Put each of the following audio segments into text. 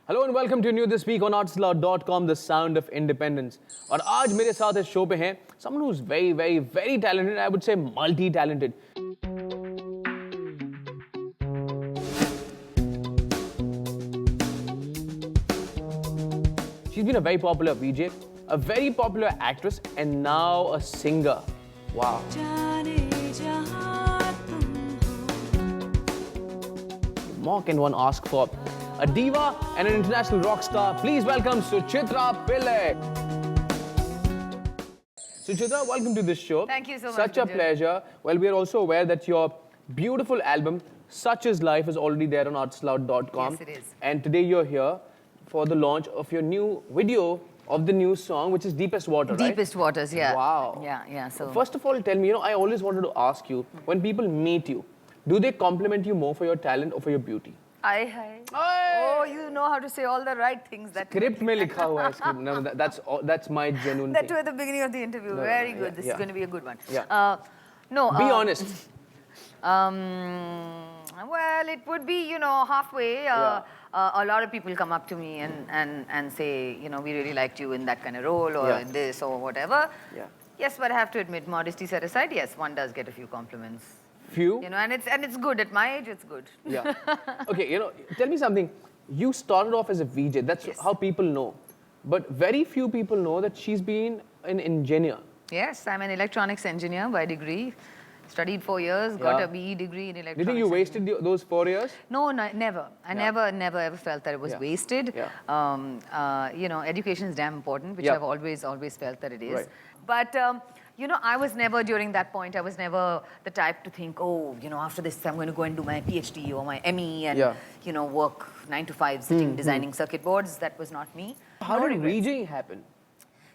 Hello and welcome to New This Week on ArtistAloud.com, the sound of independence. और आज मेरे साथ इस शो पे हैं someone who's very talented, I would say multi-talented. She's been a very popular VJ, a very popular actress, and now a singer. Wow. More can one ask for? A diva and an international rock star. Please welcome Suchitra Pillai. Suchitra, welcome to this show. Thank you so much. Such a pleasure. Well, we are also aware that your beautiful album, Such Is Life, is already there on ArtistAloud.com. Yes, it is. And today you're here for the launch of your new video of the new song, which is Deepest Water, right? Deepest Waters, yeah. Wow. Yeah. So First of all, tell me, I always wanted to ask you, when people meet you, do they compliment you more for your talent or for your beauty? Hi. Oh, you know how to say all the right things. That Script mein likha hua hai script. No, that's my genuine that thing. too at the beginning of the interview. No, Very yeah, good. This yeah. is going to be a good one. Yeah. No. Be honest. Well, it would be, halfway. A lot of people come up to me and say, we really liked you in that kind of role or in this or whatever. Yeah. Yes, but I have to admit, modesty set aside, yes, one does get a few compliments. Few? And it's good. At my age, it's good. Yeah. Okay, tell me something. You started off as a VJ. That's how people know. But very few people know that she's been an engineer. Yes, I'm an electronics engineer by degree. Studied 4 years, got a BE degree in electronics. Do you think you wasted those 4 years? No, never. I never ever felt that it was wasted. Yeah. Education is damn important, which I've always felt that it is. Right. But, I was never, during that point, I was never the type to think, after this, I'm going to go and do my PhD or my ME and, work 9 to 5 sitting designing circuit boards. That was not me. How did VJing happen?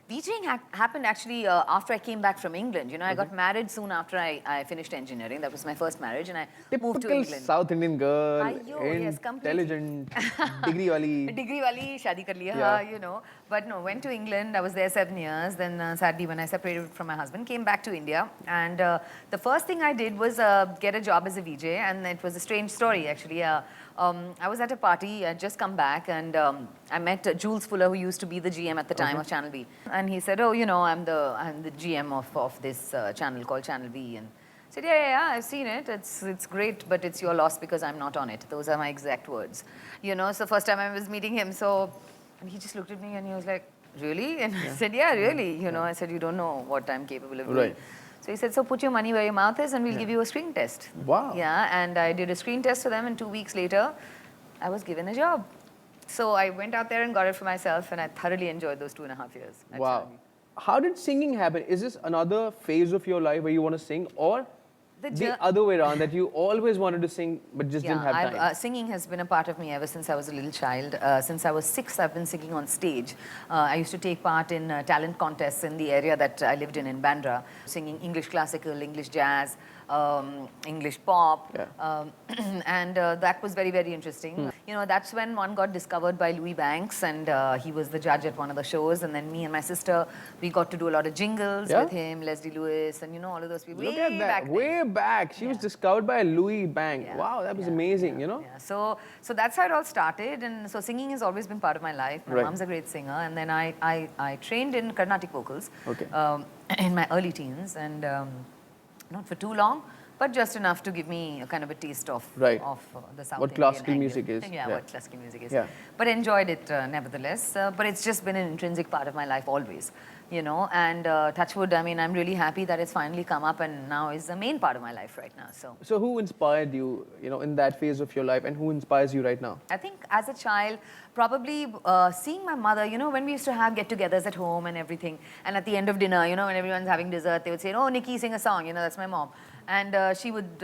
VJing happened actually after I came back from England. I got married soon after I finished engineering. That was my first marriage, and I moved to England. South Indian girl, intelligent, degree wali. Degree wali, shadi kar liya, But no, went to England. I was there 7 years. Then sadly, when I separated from my husband, came back to India. And the first thing I did was get a job as a VJ, and it was a strange story actually. I was at a party, I'd just come back, and I met Jules Fuller, who used to be the GM at the time of Channel V. And he said, I'm the GM of this channel called Channel V. And I said, yeah, I've seen it. It's great, but it's your loss because I'm not on it. Those are my exact words. So first time I was meeting him, and he just looked at me and he was like, really? And I said, yeah, really. I said, you don't know what I'm capable of doing. Right. So he said, so put your money where your mouth is and we'll give you a screen test. Wow. Yeah, and I did a screen test for them, and 2 weeks later, I was given a job. So I went out there and got it for myself, and I thoroughly enjoyed those 2.5 years. Wow. How did singing happen? Is this another phase of your life where you want to sing, or the other way around, that you always wanted to sing but just didn't have time? Singing has been a part of me ever since I was a little child. Since I was 6, I've been singing on stage. I used to take part in talent contests in the area that I lived in Bandra, singing English classical, English jazz, English pop, and that was very interesting. That's when one got discovered by Louis Banks, and he was the judge at one of the shows, and then me and my sister, we got to do a lot of jingles with him, Leslie Lewis, and all of those people. Look at that, way back. She was discovered by Louis Banks. Yeah. Wow, that was amazing, Yeah. So that's how it all started, and so singing has always been part of my life. My mom's a great singer, and then I trained in Carnatic vocals in my early teens, and not for too long, but just enough to give me a kind of a taste of the South what classical music is. Yeah, what classical music is. Yeah. But enjoyed it nevertheless. But it's just been an intrinsic part of my life always, and touchwood, I'm really happy that it's finally come up and now is the main part of my life right now. So who inspired you, in that phase of your life, and who inspires you right now? I think as a child, probably seeing my mother, when we used to have get-togethers at home and everything, and at the end of dinner, when everyone's having dessert, they would say, oh, Nikki, sing a song, that's my mom. And she would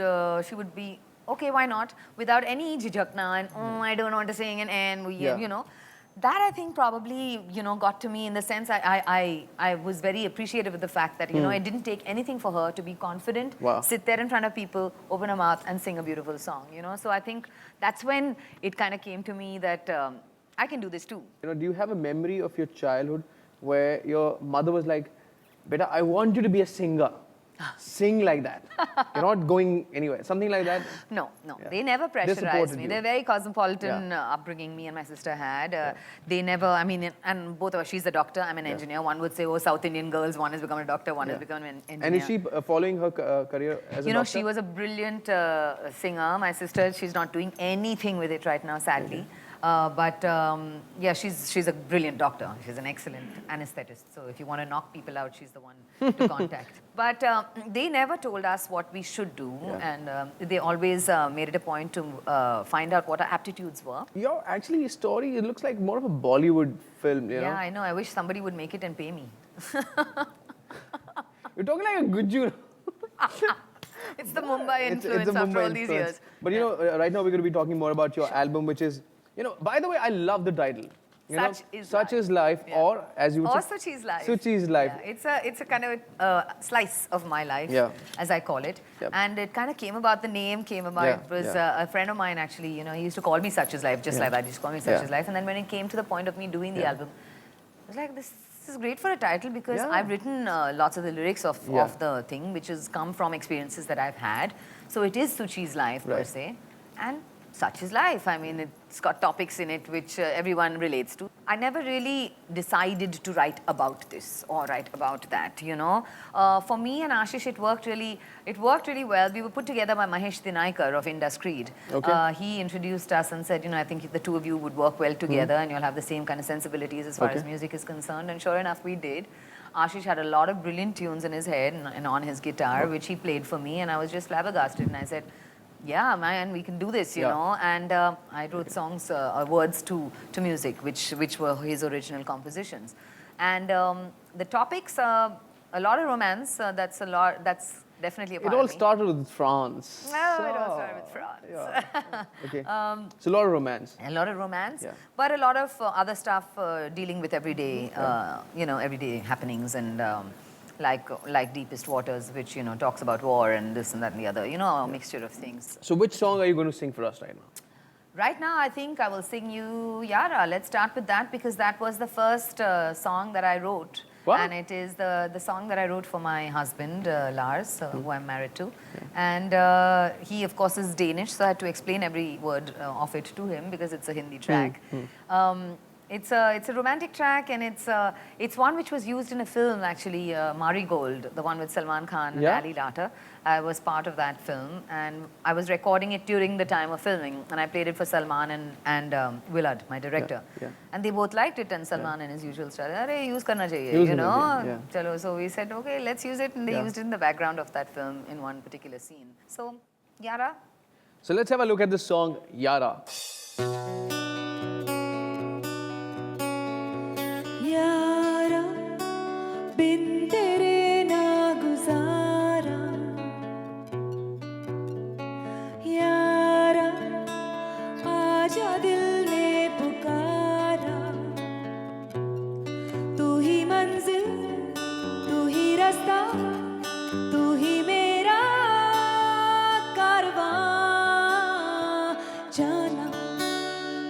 be, okay, why not? Without any jijakna and, I don't want to sing and that I think probably, got to me in the sense I was very appreciative of the fact that, it didn't take anything for her to be confident, sit there in front of people, open her mouth and sing a beautiful song, So I think that's when it kind of came to me that I can do this too. Do you have a memory of your childhood where your mother was like, Beta, I want you to be a singer? sing like that. You're not going anywhere. Something like that. No. They never pressurized me. They're very cosmopolitan upbringing me and my sister had. They never, I mean, and both of us, she's a doctor, I'm an engineer. One would say, oh, South Indian girls, one has become a doctor, one has become an engineer. And is she following her career as a doctor? You know, she was a brilliant singer. My sister, she's not doing anything with it right now, sadly. Yeah, she's a brilliant doctor. She's an excellent anesthetist. So if you want to knock people out, she's the one to contact. But they never told us what we should do, and they always made it a point to find out what our aptitudes were. Your story, it looks like more of a Bollywood film, you know? I know. I wish somebody would make it and pay me. You're talking like a Gujju. It's the Mumbai influence after all these years. But you know, right now we're going to be talking more about your album, which is, you know, by the way, I love the title. Such is life, or as you would say, Suchi's life. Suchi's life. Yeah, it's a kind of a slice of my life, as I call it. And it kind of came about, the name came about, it was a friend of mine actually, you know, he used to call me Such's life, just like that, he used to call me Such's life. And then when it came to the point of me doing the album, I was like, this is great for a title because I've written lots of the lyrics of the thing, which has come from experiences that I've had. So it is Suchi's life per se. And such is life. I mean, it's got topics in it which everyone relates to. I never really decided to write about this or write about that, you know. For me and Ashish, it worked really well. We were put together by Mahesh Dinaikar of Indus Creed. He introduced us and said, you know, I think the two of you would work well together and you'll have the same kind of sensibilities as far as music is concerned. And sure enough, we did. Ashish had a lot of brilliant tunes in his head and on his guitar, which he played for me. And I was just flabbergasted. And I said, yeah, man, we can do this, you know. And I wrote songs, words to music, which were his original compositions. And the topics, a lot of romance. That's definitely a part of me. It all started with France. No, it all started with France. Okay. So a lot of romance. A lot of romance, but a lot of other stuff dealing with everyday, you know, everyday happenings and. Like Deepest Waters, which, you know, talks about war and this and that and the other, you know, a mixture of things. So which song are you going to sing for us right now? Right now, I think I will sing you Yara. Let's start with that because that was the first song that I wrote. What? And it is the song that I wrote for my husband, Lars, who I'm married to. And he, of course, is Danish, so I had to explain every word of it to him because it's a Hindi track. It's a romantic track, and it's one which was used in a film actually, Marigold, the one with Salman Khan and Ali Latta. I was part of that film, and I was recording it during the time of filming, and I played it for Salman and Willard, my director. And they both liked it, and Salman in his usual style, "Arey, use karna chahiye," you know. Chalo. So we said, okay, let's use it, and they used it in the background of that film in one particular scene. So, Yara. So let's have a look at the song Yara. यारा बिन तेरे ना गुजारा यारा आजा दिल ने पुकारा तू ही मंजिल तू ही रास्ता तू ही मेरा कारवां जाना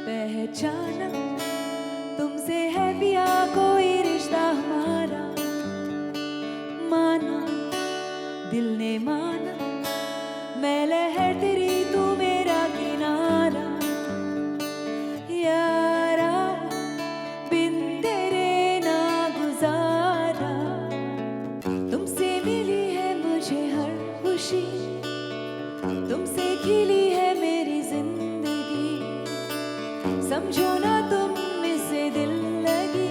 पहचाना तुमसे है पिया कोई रिश्ता हमारा माना दिल ने माना मैं लहर तेरी तू मेरा किनारा यारा बिन तेरे ना गुजारा तुमसे मिली है मुझे हर खुशी तुमसे खिली है मेरी जिंदगी समझो ना तुम दिल लगी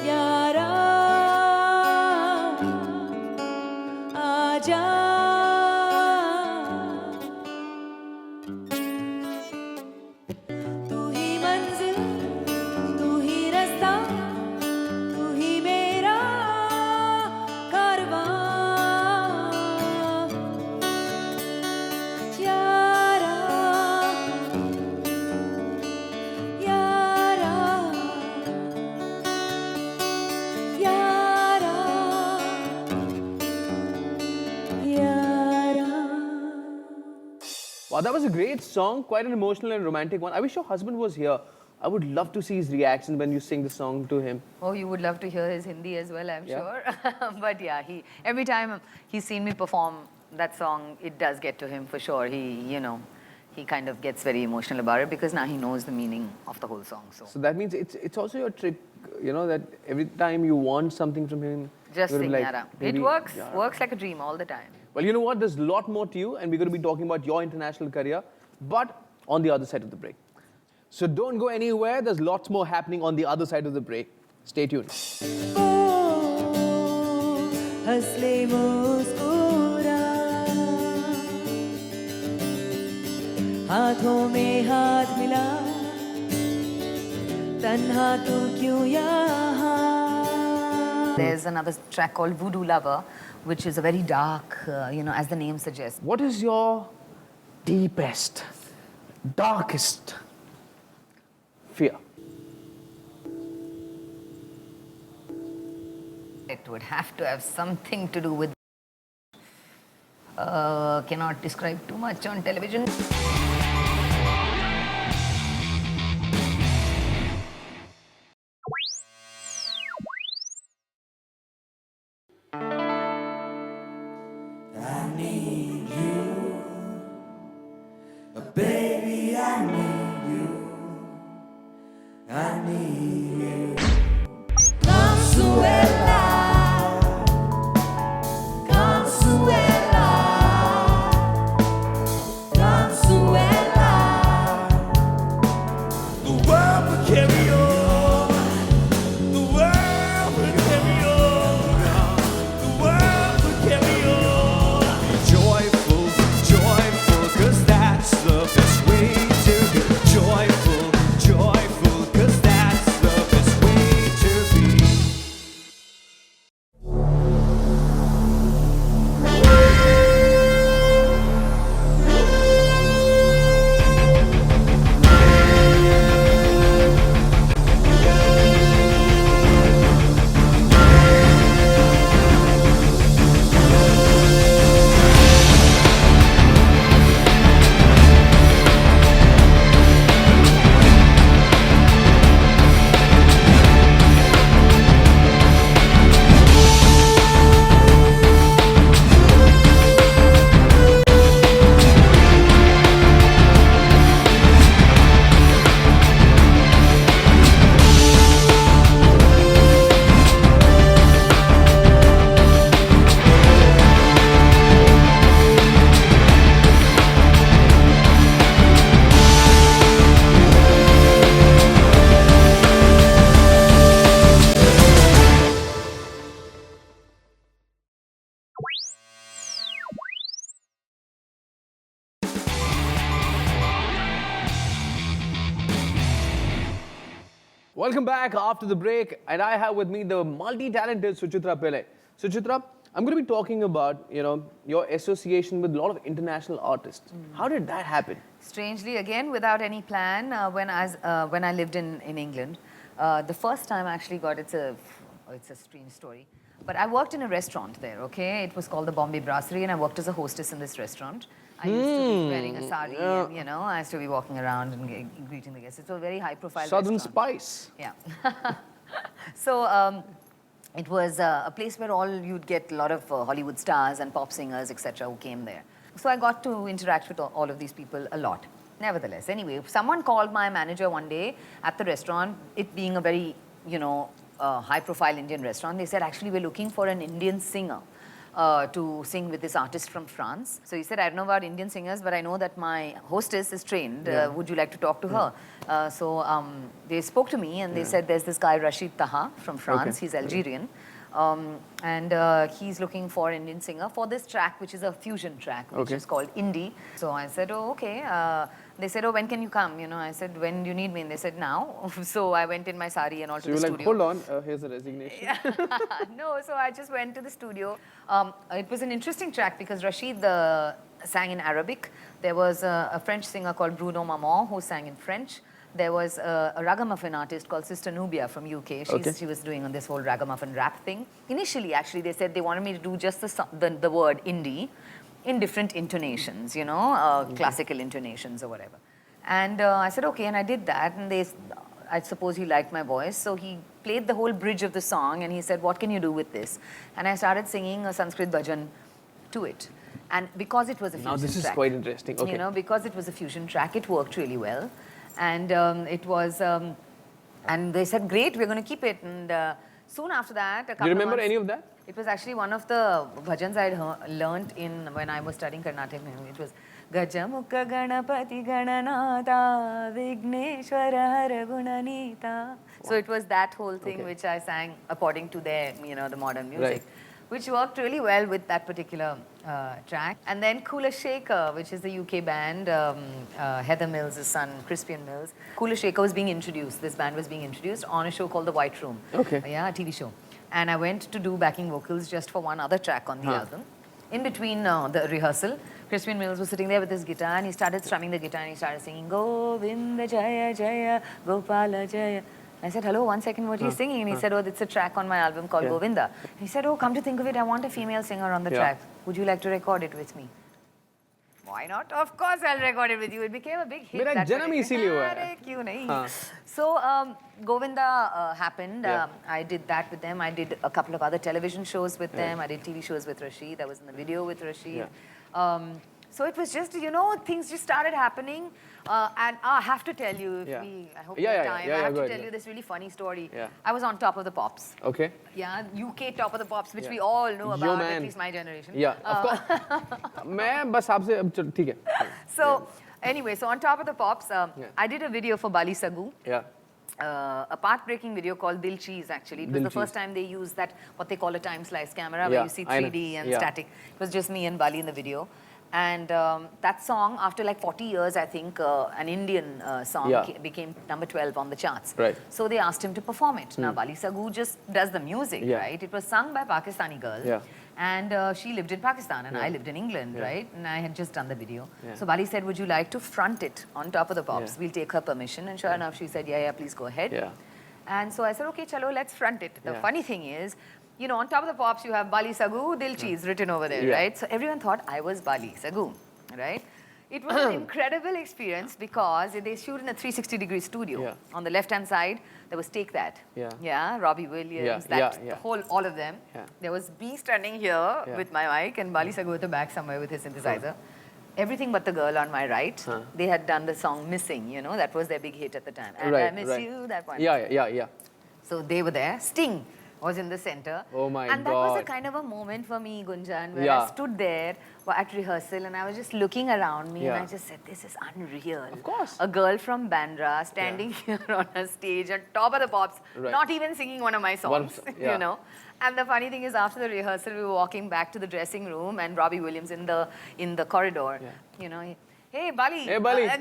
यारा आजा तू ही मंजिल तू ही रास्ता तू ही मेरा कारवां यारा Wow, that was a great song, quite an emotional and romantic one. I wish your husband was here. I would love to see his reaction when you sing the song to him. Oh, you would love to hear his Hindi as well, I'm sure. But yeah, every time he's seen me perform that song, it does get to him for sure. He kind of gets very emotional about it because now he knows the meaning of the whole song. So that means it's also your trick, that every time you want something from him, just sing Yara. It works like a dream all the time. Well, you know what? There's a lot more to you, and we're going to be talking about your international career, but on the other side of the break. So don't go anywhere. There's lots more happening on the other side of the break. Stay tuned. हाथों में हाथ मिला तन्हा तू क्यों यहाँ There's another track called Voodoo Lover, which is a very dark, as the name suggests. What is your deepest, darkest fear? It would have to have something to do with... cannot describe too much on television. Baby, I need you. I need you. Consuela, Consuela, Consuela. The world will carry on. The world will carry on. The world will carry on. Joyful, joyful, 'cause that's the best way to be. Joyful, joyful, 'cause that's the best way to be. Welcome back after the break, and I have with me the multi-talented Suchitra Pillai. Suchitra, I'm going to be talking about, your association with a lot of international artists. How did that happen? Strangely, again, without any plan, when I lived in England, the first time I actually got, it's a strange story, but I worked in a restaurant there, okay? It was called the Bombay Brasserie, and I worked as a hostess in this restaurant. I used to be wearing a sari, and, I used to be walking around and greeting the guests. It was a very high-profile Southern restaurant. Spice. Yeah. So it was a place where you'd get a lot of Hollywood stars and pop singers, etc., who came there. So I got to interact with all of these people a lot. Nevertheless, anyway, someone called my manager one day at the restaurant, it being a very, high-profile Indian restaurant. They said, actually, we're looking for an Indian singer to sing with this artist from France. So he said, I don't know about Indian singers, but I know that my hostess is trained. Would you like to talk to her? So they spoke to me and they said, there's this guy, Rashid Taha from France. He's Algerian. And he's looking for an Indian singer for this track, which is a fusion track, which is called Indie. So I said, oh, okay. They said, oh, when can you come? I said, when do you need me? And they said, now. So I went in my sari and all to the studio. So you were like, hold on, here's a resignation. No, so I just went to the studio. It was an interesting track because Rashid sang in Arabic. There was a French singer called Bruno Maman who sang in French. There was a ragamuffin artist called Sister Nubia from UK. She was doing on this whole ragamuffin rap thing. Initially, actually, they said they wanted me to do just the word indie in different intonations, classical intonations or whatever. And I said, okay, and I did that. And I suppose he liked my voice. So he played the whole bridge of the song and he said, what can you do with this? And I started singing a Sanskrit bhajan to it. And because it was a fusion track. Now this is quite interesting. Okay. You know, because it was a fusion track, it worked really well. And it was, and they said, great, we're going to keep it. And soon after that, a couple Do you remember of months, any of that? It was actually one of the bhajans I had learnt when I was studying Carnatic. It was Gajamukha Ganapati Gananatha Vigneshwara Hara Gunanita. So it was that whole thing which I sang according to their, you know, the modern music. Which worked really well with that particular track. And then Kula Shaker, which is the UK band, Heather Mills' son, Crispian Mills. Kula Shaker was being introduced, this band was being introduced on a show called The White Room. Okay. Yeah, a TV show. And I went to do backing vocals just for one other track on the album. In between the rehearsal, Crispian Mills was sitting there with his guitar and he started strumming the guitar and he started singing, Govinda Jaya Jaya, Gopala Jaya. I said, hello, 1 second, what are you singing? And he said, oh, it's a track on my album called Govinda. He said, oh, come to think of it, I want a female singer on the track. Would you like to record it with me? Why not? Of course, I'll record it with you. It became a big hit. मेरा जन्म इसीलिए हुआ है. क्यों नहीं? So, Govinda happened. I did that with them. I did a couple of other television shows with them. I did TV shows with Rashid. I was in the video with Rashid. So it was just, you know, things just started happening. And I have to tell you, I hope you have time, I have to tell you this really funny story. I was on Top of the Pops. Okay. Yeah, UK Top of the Pops, which we all know about, at least my generation. Yeah, of course. मैं बस आपसे अब ठीक है. So, anyway, so on Top of the Pops, I did a video for Bali Sagu. Yeah. A path-breaking video called Dil Cheese, actually. It was the first time they used that, what they call a time-slice camera, where you see 3D and static. It was just me and Bali in the video. And that song, after like 40 years, I think, an Indian song became number 12 on the charts. Right. So they asked him to perform it. Now, Bali Sagu just does the music, right? It was sung by a Pakistani girl. Yeah. And she lived in Pakistan and I lived in England, right? And I had just done the video. So Bali said, would you like to front it on Top of the Pops? We'll take her permission. And sure enough, she said, yeah, please go ahead. Yeah. And so I said, okay, chalo, let's front it. The funny thing is, you know, on Top of the Pops, you have Bali Sagu, Dil Cheese written over there, right? So everyone thought I was Bali Sagu, right? It was an incredible experience because they shoot in a 360-degree studio. On the left-hand side, there was Take That. Yeah, Robbie Williams, all of them. There was me standing here with my mic and Bali Sagu at the back somewhere with his synthesizer. Everything but the girl on my right. They had done the song Missing, you know, that was their big hit at the time. And I Miss You, that one. Yeah. So they were there. Sting was in the center. Oh my God. And that was a kind of a moment for me, Gunjan, where I stood there at rehearsal and I was just looking around me and I just said, this is unreal. Of course. A girl from Bandra standing here on a stage on Top of the Pops, not even singing one of my songs, you know. And the funny thing is, after the rehearsal, we were walking back to the dressing room and Robbie Williams in the corridor, you know, hey, Bali,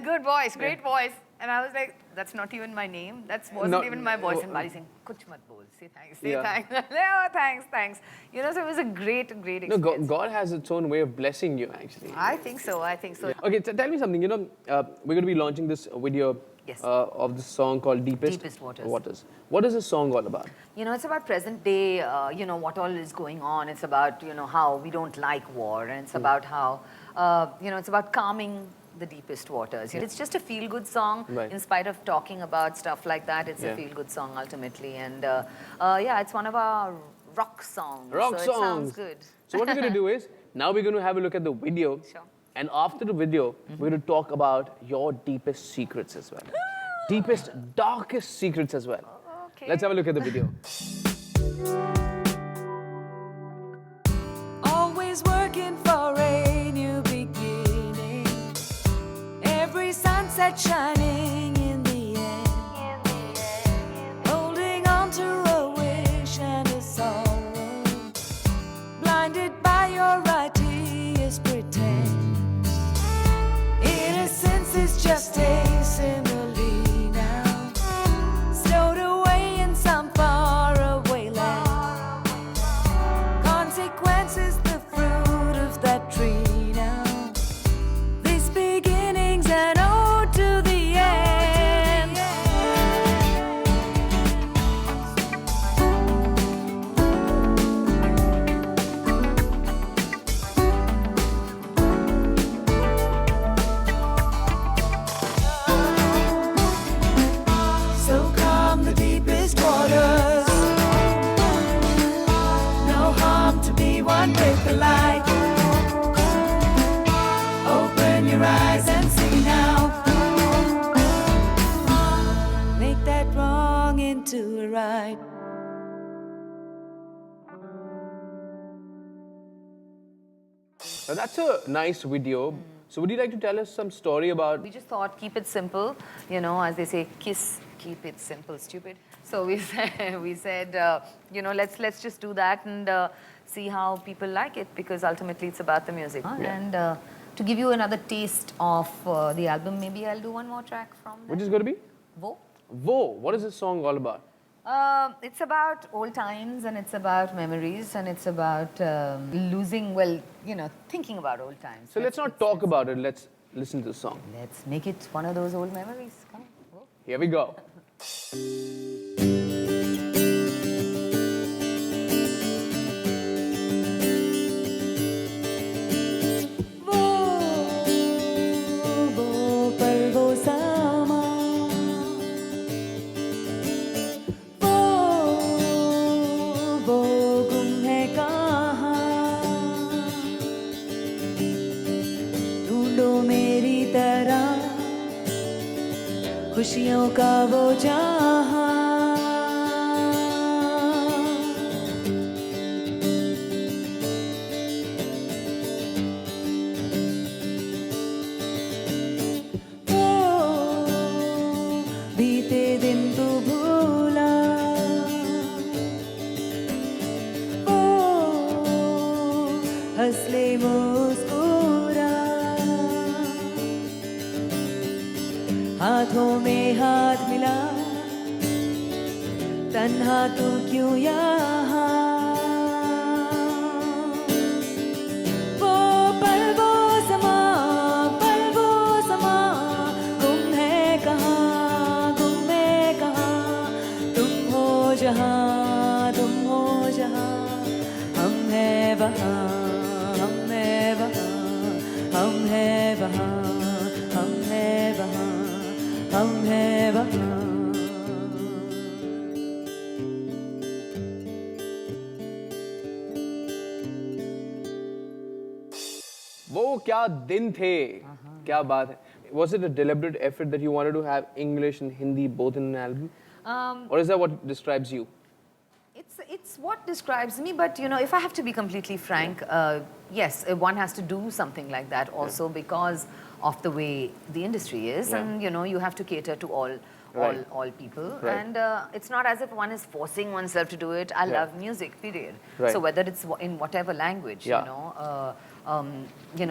good voice, great voice. And I was like, that's not even my name. That wasn't even my voice. And Bali saying, kuch mat bol, say thanks, say thanks. Oh, thanks. You know, so it was a great experience. No, God has its own way of blessing you, actually. I think so. Okay, tell me something. You know, we're going to be launching this video of this song called Deepest Waters. What is this song all about? You know, it's about present day, you know, what all is going on. It's about, you know, how we don't like war. And it's about how, you know, it's about calming the deepest waters. It's just a feel-good song. In spite of talking about stuff like that, it's a feel-good song ultimately. And yeah, it's one of our rock songs. It sounds good. So what we're going to do is, now we're going to have a look at the video. Sure. And after the video, we're going to talk about your deepest secrets as well. Deepest, darkest secrets as well. Okay. Let's have a look at the video. Always working for a new beginning. Every sunset shining in the end. Holding on to a wish and a sorrow. Blinded by your righteous pretend. Innocence is just a simile now. Stowed away in some faraway land. Consequences the fruit of that tree now. These beginnings an ode to the end. Now, that's a nice video. So would you like to tell us some story about... We just thought, keep it simple. You know, as they say, kiss, keep it simple, stupid. So we said, you know, let's just do that and see how people like it, because ultimately it's about the music. And to give you another taste of the album, maybe I'll do one more track from that. Which is going to be? Wo. Wo. What is this song all about? It's about old times, and it's about memories, and it's about thinking about old times. So let's not talk about it. Let's listen to the song. Let's make it one of those old memories. Come on. Wo. Here we go. खुशियों का वो जहां ओ बीते दिन तू भूला ओ हंस ले मुस्कुरा हाथों में हाथ मिला तन्हा तू क्यों यहाँ वो पल वो समा गुम है कहाँ तुम हो जहाँ हम हैं वहाँ हम हैं वहाँ हम हैं वहाँ हम हैं वहाँ हम हैं वहाँ वो क्या दिन थे, क्या बात है. Was it a deliberate effort that you wanted to have English and Hindi both in an album? Or is that what describes you? It's what describes me, but you know, if I have to be completely frank, yes, one has to do something like that also because of the way the industry is, and you know, you have to cater to all people, and it's not as if one is forcing oneself to do it. I love music, period. So whether it's in whatever language, you know,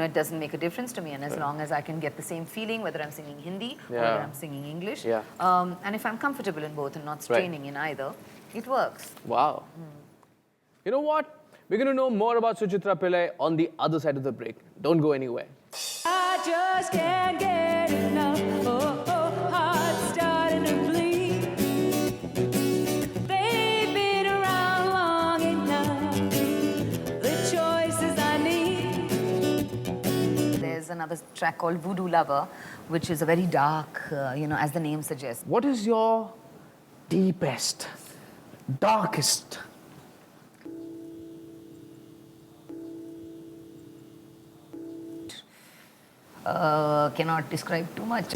it doesn't make a difference to me, and as long as I can get the same feeling, whether I'm singing Hindi or whether I'm singing English, and if I'm comfortable in both and not straining in either, it works. Wow. You know what? We're going to know more about Suchitra Pillai on the other side of the break. Don't go anywhere. I just can't get enough. Heart's starting to bleed. They've been around long enough. The choices I need. There's another track called Voodoo Lover, which is a very dark, as the name suggests. What is your deepest, darkest? Cannot describe too much.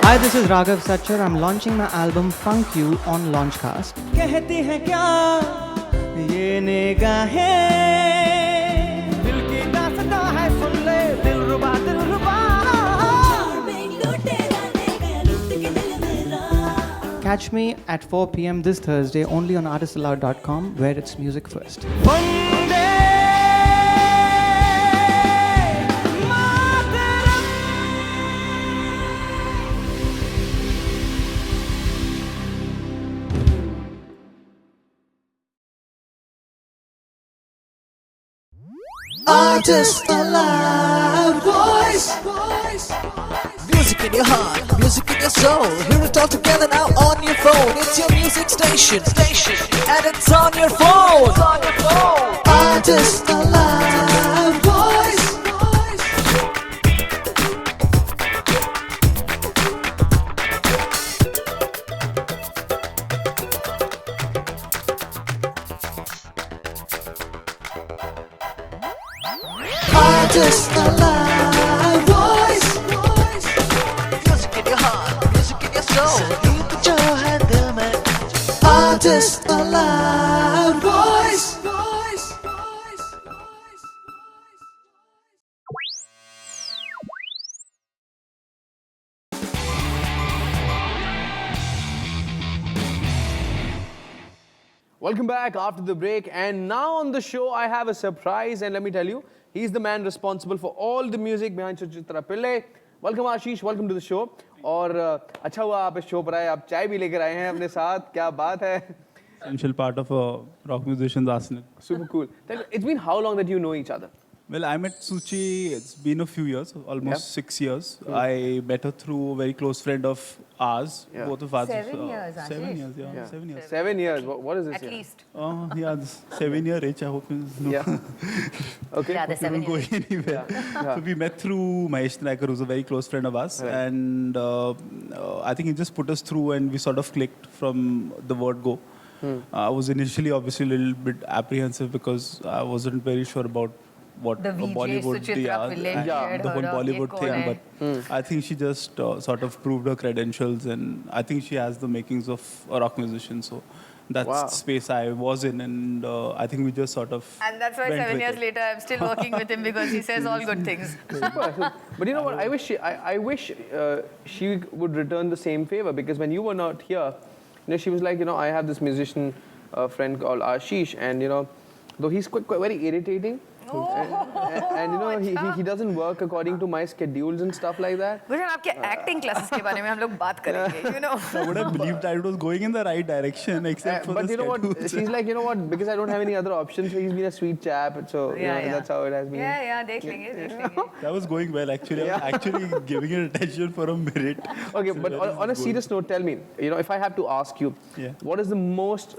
Hi, this is Raghav Sachar. I'm launching my album Funk You on Launchcast. कहती हैं क्या ये निगाहें दिल की दास्तां है सुन ले दिलरुबा Catch me at 4 p.m. this Thursday only on ArtistAloud.com, where it's music first. Vande ArtistAloud voice. Music in your heart, music in your soul. Hear it all together now on your phone. It's your music station, and it's on your phone. ArtistAloud voice. Artist Aloud Voice. Welcome back after the break, and now on the show I have a surprise, and let me tell you, he's the man responsible for all the music behind Suchitra Pillai. Welcome Ashish, welcome to the show. और अच्छा हुआ आप इस show पर आए, आप चाय भी लेकर आए हैं अपने साथ, क्या बात है? Essential part of a rock musician's arsenal. Super cool. Tell me, it's been how long that you know each other? Well, I met Suchi, it's been a few years, almost 6 years. I met her through a very close friend of ours, Yeah. both of us. 7 years, 7 Ashish. years, yeah. Yeah. 7 years. 7 years. What is this? At here? least. Yeah, this 7-year itch, I hope is no. Yeah. Okay. Yeah, the 7 Not years. going anywhere. Yeah. So we met through Mahesh Naikar, who's a very close friend of us. Right. And I think he just put us through and we sort of clicked from the word go. I was initially obviously a little bit apprehensive because I wasn't very sure about what The a VJ Bollywood Suchitra Pillai, and she had the whole heard of, Bollywood ye thing. kaun hai? But I think she just sort of proved her credentials, and I think she has the makings of a rock musician. So that's Wow. the space I was in, and I think we just sort of. And that's why went 7 with years it. later, I'm still working with him because he says all good things. Super. But you know what? I wish she would return the same favor, because when you were not here, she was like, I have this musician friend called Ashish, and though he's quite very irritating. And he doesn't work according to my schedules and stuff like that. गुरु आपके acting classes के बारे में हम लोग बात करेंगे, I would have believed that it was going in the right direction, except for But the you know what? schedules. She's like, because I don't have any other options, so he's been a sweet chap. So that's how it has been. Yeah, देख लेंगे. That was going well, actually. I was actually giving it attention for a minute. Okay, So but that on a is serious note, tell me, if I have to ask you, Yeah. what is the most,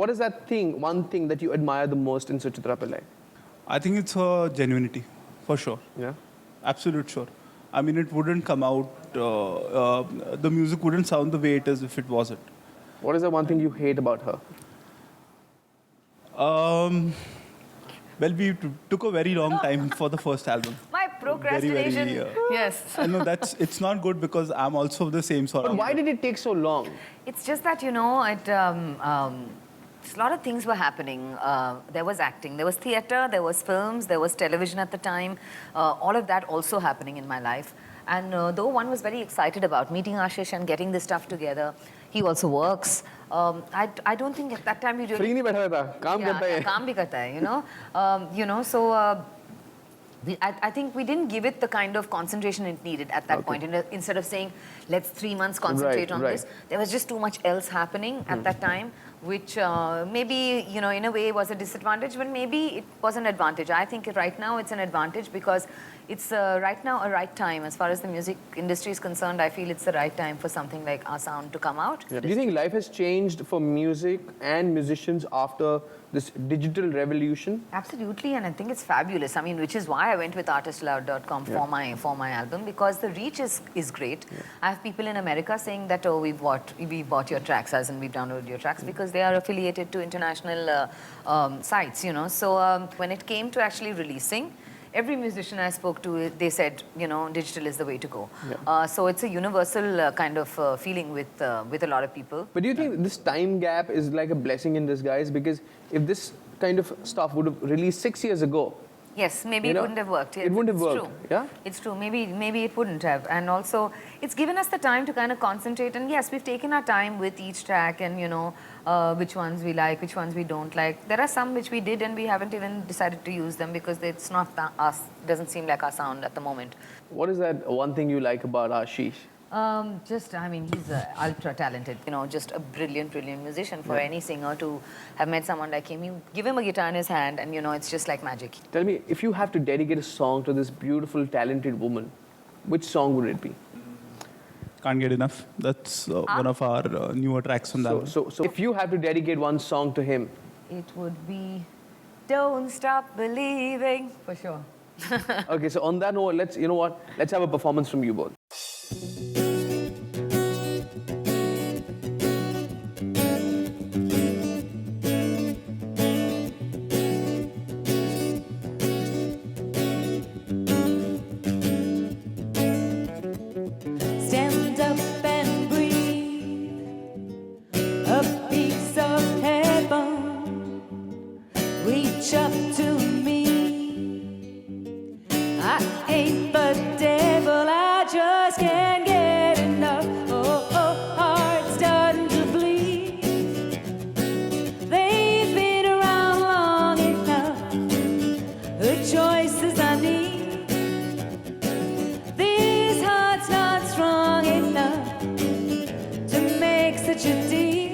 what is that one thing that you admire the most in Suchitra Pillai? I think it's her genuinity, for sure. Yeah. Absolute sure. I mean, it wouldn't come out, the music wouldn't sound the way it is if it wasn't. What is the one thing you hate about her? Well, we took a very long time for the first album. My procrastination. Very, Yes. I know it's not good because I'm also the same sort But of. why did it take so long? It's just that, a lot of things were happening. There was acting, there was theatre, there was films, there was television at the time. All of that also happening in my life. And though one was very excited about meeting Ashish and getting this stuff together, he also works. I don't think at that time he really... Free नहीं बैठा रहता, काम करता है. काम भी करता है, so... I think we didn't give it the kind of concentration it needed at that point. Instead of saying, let's 3 months concentrate on this, there was just too much else happening at that time, which maybe, in a way was a disadvantage, but maybe it was an advantage. I think right now it's an advantage because it's right now a right time. As far as the music industry is concerned, I feel it's the right time for something like our sound to come out. Do you think life has changed for music and musicians after this digital revolution? Absolutely, and I think it's fabulous. I mean, which is why I went with ArtistAloud.com for my album, because the reach is great. I have people in America saying that, oh, we bought your tracks, as in we've downloaded your tracks, because they are affiliated to international sites, So when it came to actually releasing, every musician I spoke to, they said, digital is the way to go. So it's a universal kind of feeling with a lot of people. But do you think this time gap is like a blessing in disguise? Because if this kind of stuff would have released 6 years ago, yes, maybe it wouldn't have worked. Yes, it wouldn't have it's worked. True. Yeah? It's true. Maybe it wouldn't have. And also, it's given us the time to kind of concentrate. And yes, we've taken our time with each track and, which ones we like, which ones we don't like. There are some which we did and we haven't even decided to use them because it's not us, doesn't seem like our sound at the moment. What is that one thing you like about Ashish? He's ultra talented, just a brilliant musician. For any singer to have met someone like him, you give him a guitar in his hand and, it's just like magic. Tell me, if you have to dedicate a song to this beautiful, talented woman, which song would it be? Can't Get Enough. That's one of our newer tracks on the album. So if you have to dedicate one song to him, It would be Don't Stop Believing, for sure. okay, so on that note, let's have a performance from you both. Stand up and breathe. A piece just can't get enough. Oh, oh, heart's starting to bleed. They've been around long enough. The choices I need. This heart's not strong enough to make such a deal.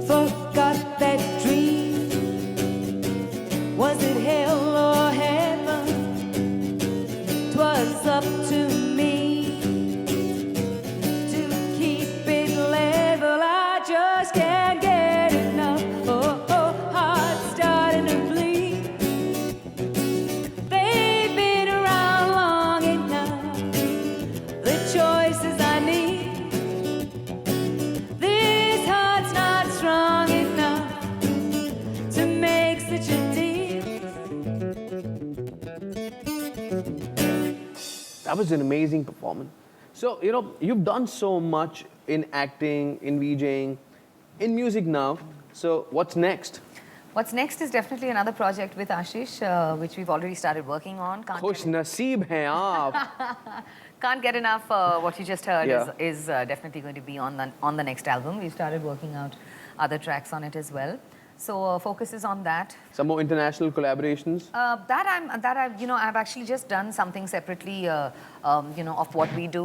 Forgot that dream. Was it hell or heaven? 'Twas up to me to keep it level. I just can't get enough. Oh, oh, heart's starting to bleed. They've been around long enough. The choices I need. This heart's not strong enough to make such a deal. That was an amazing performance. So, you know, you've done so much in acting, in VJing, in music now. So, what's next? What's next is definitely another project with Ashish, which we've already started working on. Khush naseeb hain aap. Can't get enough. What you just heard Yeah. is definitely going to be on the next album. We've started working out other tracks on it as well. So focus is on that. Some more international collaborations. I've actually just done something separately, of what we do.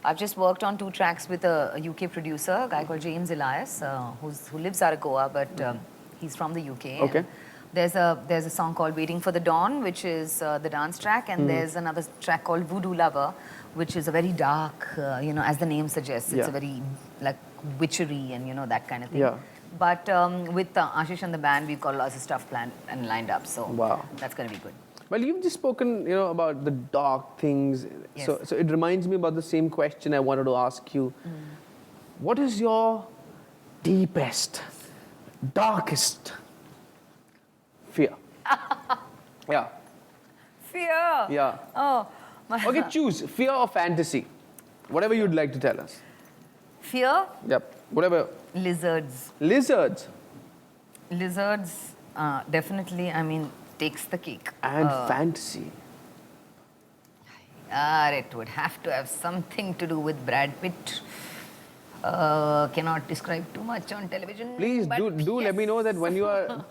I've just worked on 2 tracks with a UK producer, a guy called James Elias, who lives out of Goa, but he's from the UK. Okay. And there's a song called Waiting for the Dawn, which is the dance track, and there's another track called Voodoo Lover, which is a very dark, as the name suggests, it's Yeah. a very like witchery and that kind of thing. Yeah. But with Ashish and the band, we've got lots of stuff planned and lined up, so Wow. that's going to be good. Well, you've just spoken, about the dark things. Yes. So it reminds me about the same question I wanted to ask you. What is your deepest, darkest fear? Yeah. Fear! Yeah. Oh, my Okay, choose fear or fantasy. Whatever you'd like to tell us. Fear? Yep. Whatever. Lizards. Lizards Lizards, definitely, takes the cake. and fantasy. It would have to have something to do with Brad Pitt. Cannot describe too much on television. Please but do let me know that when you are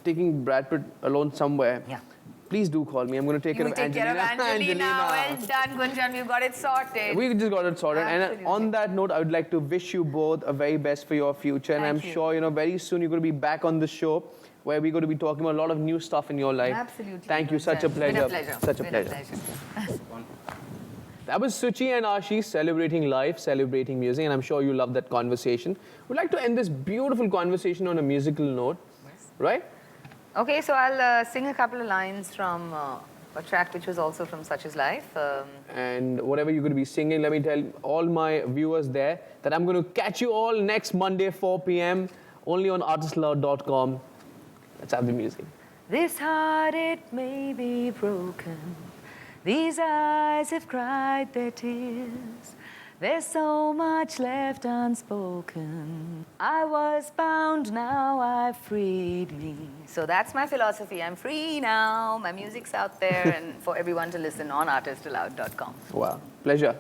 taking Brad Pitt alone somewhere. Yeah. Please do call me. I'm going to take You care of take Angelina. care of Angelina. Well done, Gunjan. We've got it sorted. We just got it sorted. Absolutely. And on that note, I would like to wish you both a very best for your future. And Thank I'm you. sure, very soon you're going to be back on the show where we're going to be talking about a lot of new stuff in your life. Absolutely. Thank you. Such a Been pleasure. a pleasure. Such a Been pleasure. That was Suchi and Ashish celebrating life, celebrating music, and I'm sure you love that conversation. We'd like to end this beautiful conversation on a musical note, right? Okay, so I'll sing a couple of lines from a track which was also from Such Is Life. And whatever you're going to be singing, let me tell all my viewers there that I'm going to catch you all next Monday, 4 p.m. only on ArtistAloud.com. Let's have the music. This heart, it may be broken. These eyes have cried their tears. There's so much left unspoken. I was bound, now I've freed me. So that's my philosophy. I'm free now. My music's out there and for everyone to listen on ArtistAloud.com. Wow. Pleasure.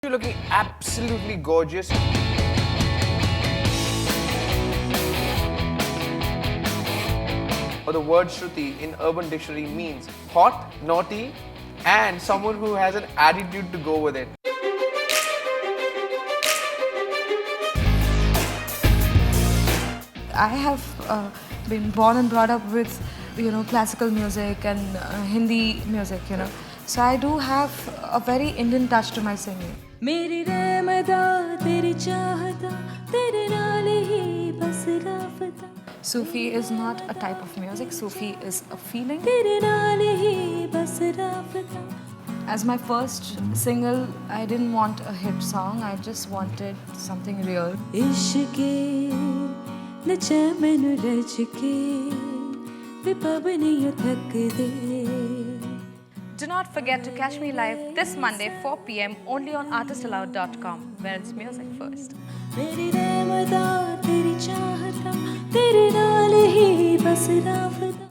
You're looking absolutely gorgeous. The word Shruti in Urban Dictionary means hot, naughty, and someone who has an attitude to go with it. I have been born and brought up with, classical music and Hindi music, So I do have a very Indian touch to my singing. मेरी रहमता तेरी चाहता तेरे नाल ही बस राफता Sufi is not a type of music. Sufi is a feeling. तेरे नाल ही बस राफता. As my first single, I didn't want a hit song. I just wanted something real. इश्के नचा मैनू रच के वे पवनियों थक दे do not forget to catch me live this Monday 4 p.m. only on ArtistAloud.com, where it's music first. मेरी रहमता तेरी चाहता तेरे नाल ही बस राफता